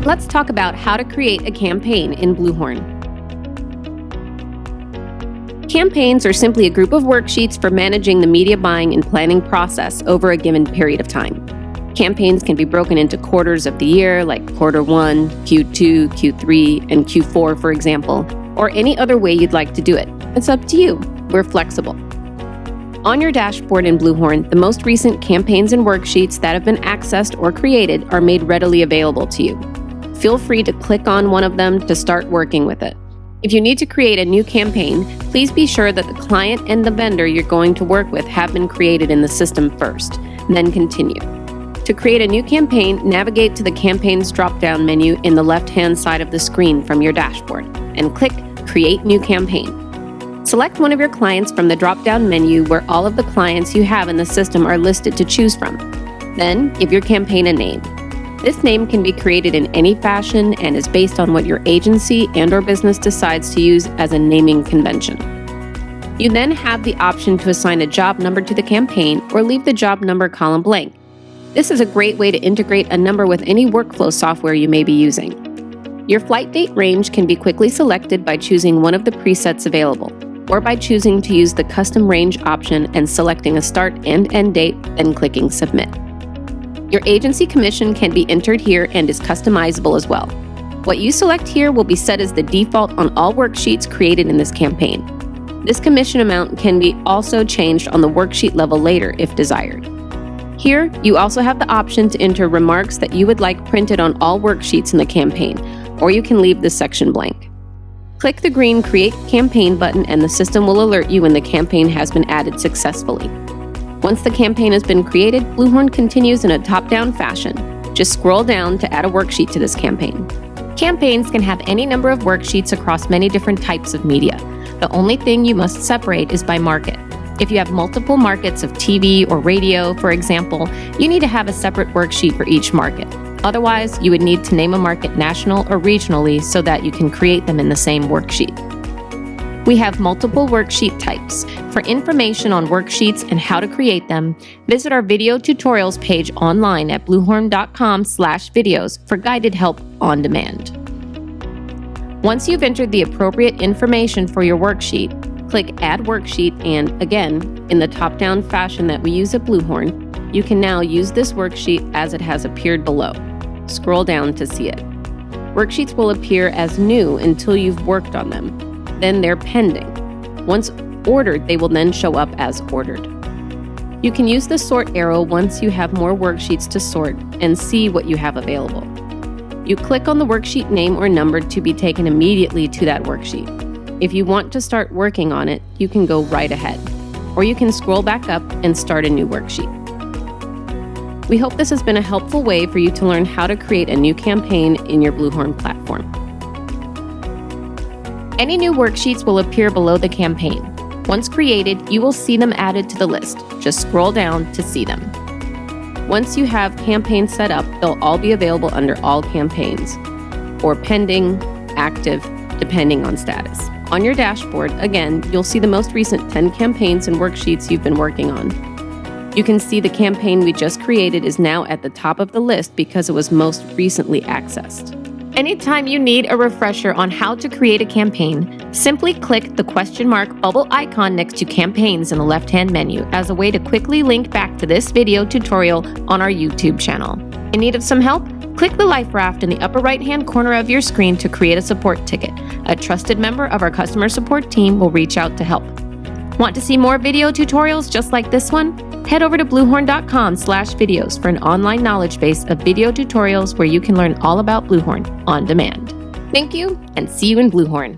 Let's talk about how to create a campaign in BluHorn. Campaigns are simply a group of worksheets for managing the media buying and planning process over a given period of time. Campaigns can be broken into quarters of the year, like Q1, Q2, Q3, and Q4, for example, or any other way you'd like to do it. It's up to you. We're flexible. On your dashboard in BluHorn, the most recent campaigns and worksheets that have been accessed or created are made readily available to you. Feel free to click on one of them to start working with it. If you need to create a new campaign, please be sure that the client and the vendor you're going to work with have been created in the system first, then continue. To create a new campaign, navigate to the Campaigns drop-down menu in the left-hand side of the screen from your dashboard and click Create New Campaign. Select one of your clients from the drop-down menu where all of the clients you have in the system are listed to choose from. Then, give your campaign a name. This name can be created in any fashion and is based on what your agency and/or business decides to use as a naming convention. You then have the option to assign a job number to the campaign or leave the job number column blank. This is a great way to integrate a number with any workflow software you may be using. Your flight date range can be quickly selected by choosing one of the presets available, or by choosing to use the custom range option and selecting a start and end date, then clicking Submit. Your agency commission can be entered here and is customizable as well. What you select here will be set as the default on all worksheets created in this campaign. This commission amount can be also changed on the worksheet level later if desired. Here, you also have the option to enter remarks that you would like printed on all worksheets in the campaign, or you can leave this section blank. Click the green Create Campaign button and the system will alert you when the campaign has been added successfully. Once the campaign has been created, BluHorn continues in a top-down fashion. Just scroll down to add a worksheet to this campaign. Campaigns can have any number of worksheets across many different types of media. The only thing you must separate is by market. If you have multiple markets of TV or radio, for example, you need to have a separate worksheet for each market. Otherwise, you would need to name a market national or regionally so that you can create them in the same worksheet. We have multiple worksheet types. For information on worksheets and how to create them, visit our video tutorials page online at bluhorn.com/videos for guided help on demand. Once you've entered the appropriate information for your worksheet, click Add Worksheet and, again, in the top-down fashion that we use at BluHorn, you can now use this worksheet as it has appeared below. Scroll down to see it. Worksheets will appear as new until you've worked on them. Then they're pending. Once ordered, they will then show up as ordered. You can use the sort arrow once you have more worksheets to sort and see what you have available. You click on the worksheet name or number to be taken immediately to that worksheet. If you want to start working on it, you can go right ahead, or you can scroll back up and start a new worksheet. We hope this has been a helpful way for you to learn how to create a new campaign in your BluHorn platform. Any new worksheets will appear below the campaign. Once created, you will see them added to the list. Just scroll down to see them. Once you have campaigns set up, they'll all be available under All Campaigns, or Pending, Active, depending on status. On your dashboard, again, you'll see the most recent 10 campaigns and worksheets you've been working on. You can see the campaign we just created is now at the top of the list because it was most recently accessed. Anytime you need a refresher on how to create a campaign, simply click the question mark bubble icon next to Campaigns in the left-hand menu as a way to quickly link back to this video tutorial on our YouTube channel. In need of some help? Click the life raft in the upper right-hand corner of your screen to create a support ticket. A trusted member of our customer support team will reach out to help. Want to see more video tutorials just like this one? Head over to bluhorn.com/videos for an online knowledge base of video tutorials where you can learn all about BluHorn on demand. Thank you, and see you in BluHorn.